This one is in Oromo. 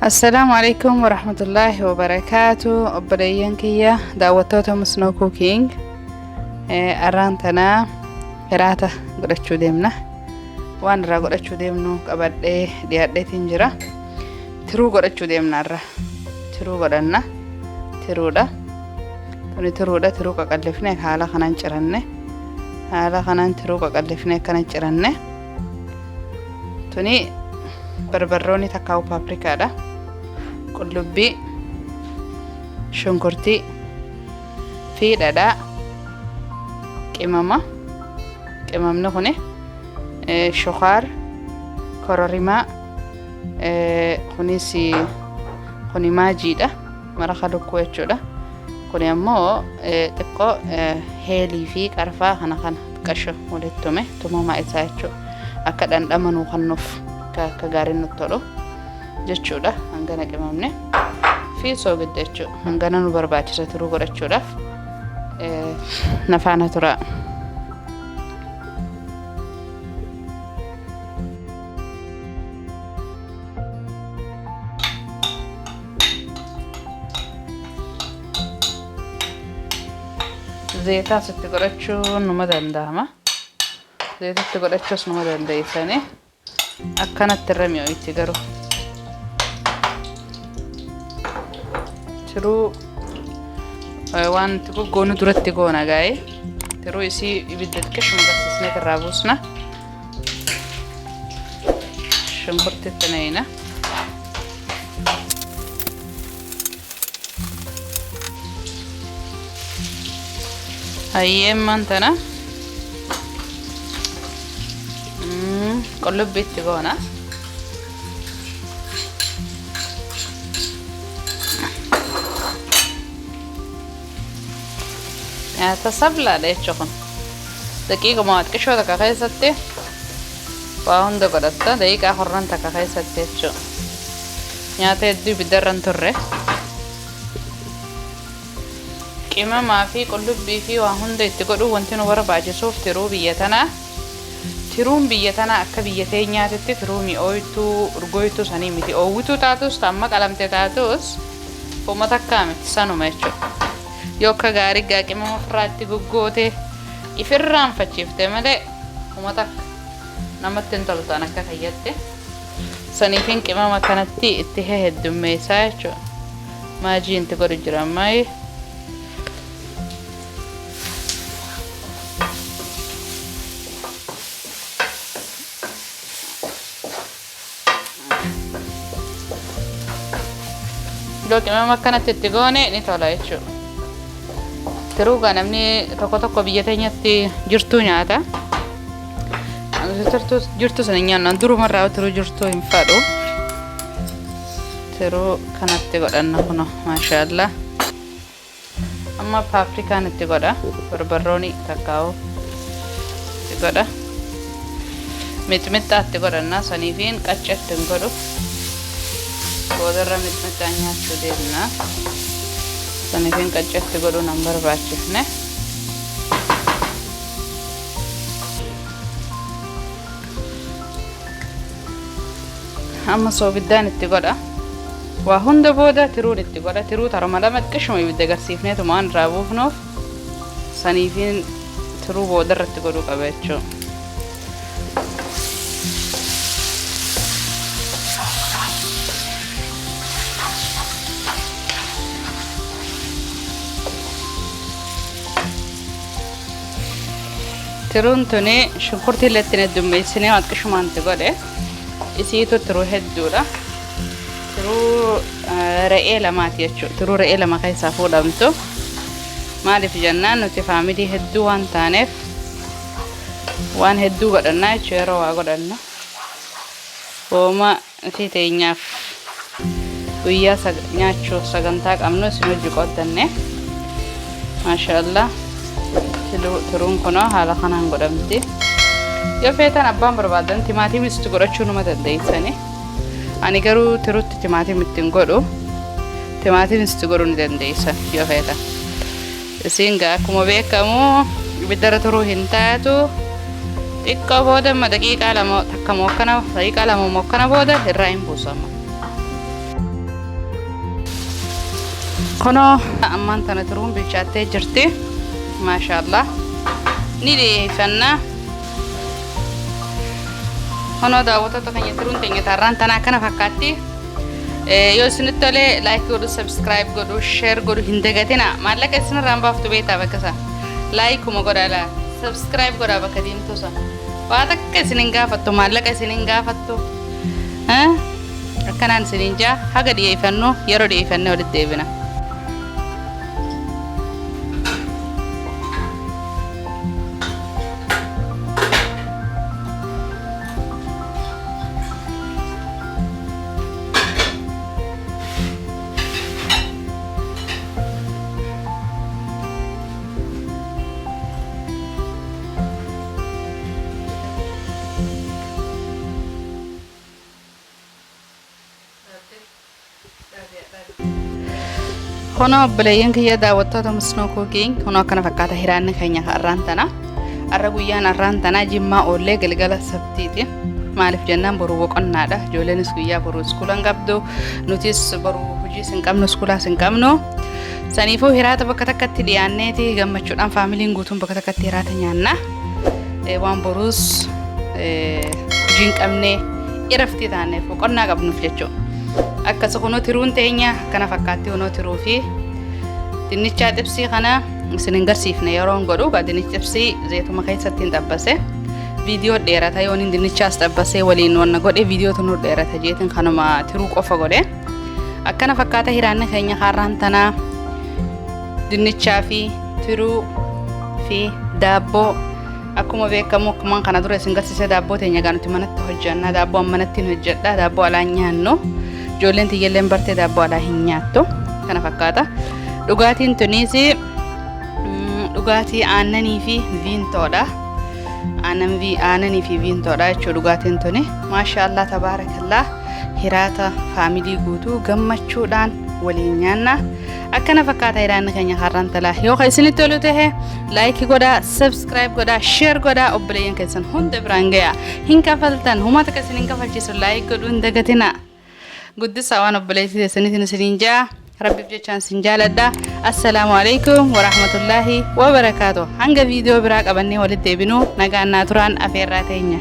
السلام عليكم ورحمة الله وبركاته. أبديان كيا دعوتوتا مسنو كوكينج أرانتنا هراتا قرأتشو ديمنا وان را قرأتشو ديمنو قبل ديادة تنجرا ترو قرأتشو ديمنا را ترو قرأنا ترو دا ترو قلفنا حالا خنان چرنة حالا خنان ترو قلفنا كنان چرنة توني بربروني تكاو بابريكا دا قلبي شنكرتي في دادا كمامنا هنا شخار كروريما هني ماجي دا مرا خدو كويتشو دا كوني امو تكو هيلي في كارفا خنا كشو ولتومي تومو ما اتاچو akkadan dhamanu khannuf ka gaarin nuttolo jechuudha. Hangana qimamne fi soogidde jechuudha. Hangana nu barbaachisa turuu godhachuudhaaf nafaana tura. Zeeta sitti godhachuun numa danda'ama. Zeetatti godhachuus numa dandeessanii akkanatti irra mi'ooyti garuu tiruu waan goonu duratti goona gaa'ee tiruu isii ibidda xiqqeeshuma barsiisnee irraa buusna shunkurtitti naqna hayyeemman tana qullubbiitti goona nyaata sablaadha jechuudha. Kun daqiiquma xiqqishoo takka keessatti waa hunda godhatta daqiiqaa horran takka keessatti jechuudha. Nyaata hedduu ibiddarra hin turre qimamaa fi qullubbii fi waa hunda itti godhuu wanti nu barbaachisuuf tiruu biyya tanaa tiruun biyya tana akka biyya teenyaatti tiruu mi'ooytuu urgooytuu sanii miti oowwituu taatus tamma qalamte taatus uummata akka miti sanuma jechuudha. Yoo akka gaarii qimama ofirraatti goggoote ifirraan fachiifte malee uummata namatti hin toltan akka fayyatte saniifin qimama kanatti itti heddummeessaa jechuudha. Maajii inti godhu jira ammaayii qimama akkanatti itti goone ni tola jechuudha. Tiruu namni tokko biyya teenyatti jirtuu nyaata. Jirtu sana nyaannan durumarraa tiruu jirtuu hin fadhu. Tiruu kanatti godhanna kuno maashaallah. Amma paapirikaan itti godha. Barbarooni takkaa'u itti godha. Mixmixaa itti godhanna saniifiin qaccatti hin godhu. Boodarra mixmixaa nyaachuu deemna. Saniifin qaccatti godhuu nan barbaachifne. Amma soobiddaan itti godha. Waa hunda booda tiruun itti godha. Tiruu tarma lama xiqqishuma ibidda agarsiifneetuma waan irraa buufnuuf saniifin tiruu boodarra itti godhuu qaba jechuudha. Tiruun tuni shunkurtii illee heddummeessinee waan xiqqishumaan itti godhe isiitu tiruu hedduudha. Tiruu re'ee lamaati jechuudha. Tiruu re'ee lama keessaa fuudhamtu. Maaliif jennaan nuti faamilii hedduu waan taaneef waan hedduu godhannaa jechuudha. Yeroo waa godhannu hooma nuti teenyaaf guyyaa nyaachuuf sagantaa qabnu isin hojii qooddanne maashaallah. Tiruun kunoo haala kanaan godhamti. Yoo feetan abbaan barbaadan timaatimii itti godhachuu numa dandeessani. Ani garuu tiruutti timaatimii ittiin godhu. Timaatimii itti godhuu ni dandeessan yoo feetan. Isiin gaa akkuma beekamu ibiddarra turuu hin taatu. Xiqqoo booda daqiiqaa lama takka mokkana daqiiqaa lama mokkana booda irraa hin buusama. كنا أمان تنترون بيشاتي جرتي ما شاء الله نيلي فنا كنا دعوة تكني ترون تيجي تران تنا كنا فكرتي yoo isinitti tolee like godhu subscribe godhu share godhu hin dagatina maallaqa isin irraan baaftu beektaa bakka isaa like kuma godhaa subscribe godhaa bakka diimtuusa waa takka isin hin gaafattu maallaqa isin hin gaafattu akkanaan isin hin jaa haga dhiyeeffannoo yeroo dhiyeeffannee walitti deebina. Kono belayan kaya daawwattoota musnoo cooking kono kana fakkaata hiraanni keenya har'aan tana har'a guyyaan har'aan tana jimmaa oollee galgala sabtiiti maaliif jennaan boruu boqonnaadha ijoollenis guyyaa boruu iskuulan qabdu nutis boruu hojii sin qabnu iskuulaa sin qabnu saniifuu hiraata bakka takkatti dhiyaanneeti gammachuudhaan faamiliin guutuun bakka takkatti hiraata nyaanna waan boruus hojiin qabnee iraftii taaneef boqonnaa qabnuuf jechuudha. Akkas kuno tiruun teenya kana fakkaatti kuno tiruu fi dinnicha xibsii kana isin garsiifne yeroon godhu dinnicha xibsii zayituma keessatti hin xabbase viidiyoo dheerata yoon dinnichaas xabbase waliin wanna godhe viidiyoo tunu dheerata jeetin kanuma tiruu qofa godhe akkana fakkaata hiraanni keenya har'aan tana dinnichaa fi tiruu fi daabboo akkuma beekamu akkuma kana dura isin garsiise daabboo teenya gaanuti manatti hojjanna daabboo manatti hojjedha daabboo alaa nyaannu ijoolleen tiyyelleen bartee daabboo alaa hin nyaattu kana fakkaata dhugaatiin tunis dhugaatii aannanii fi viintoodha aannanii fi viintoodha jechuudha dhugaatiin tuni maashaallah tabaarakallah hiraata faamilii guutuu gammachuudhaan waliin nyaanna akkana fakkaata hiraanni keenya har'aan talaa yoo isinitti tolu ta'e like godhaa subscribe godhaa share godhaa obboleeyyan keessan hunda biraan gayaa hin kafaltan humata ka isin hin kafalchiisu like godhuu hin dagatina guddisa waan obboleeyyan keessaniitiin isiniin jaa rabbiif jechaan isin jaaladha assalaamu alaykum wa rahmatullaahi wa barakaatuh hanga viidiyoo biraa qabannee walitti deebinu nagaan naa turaan afeerraa teenya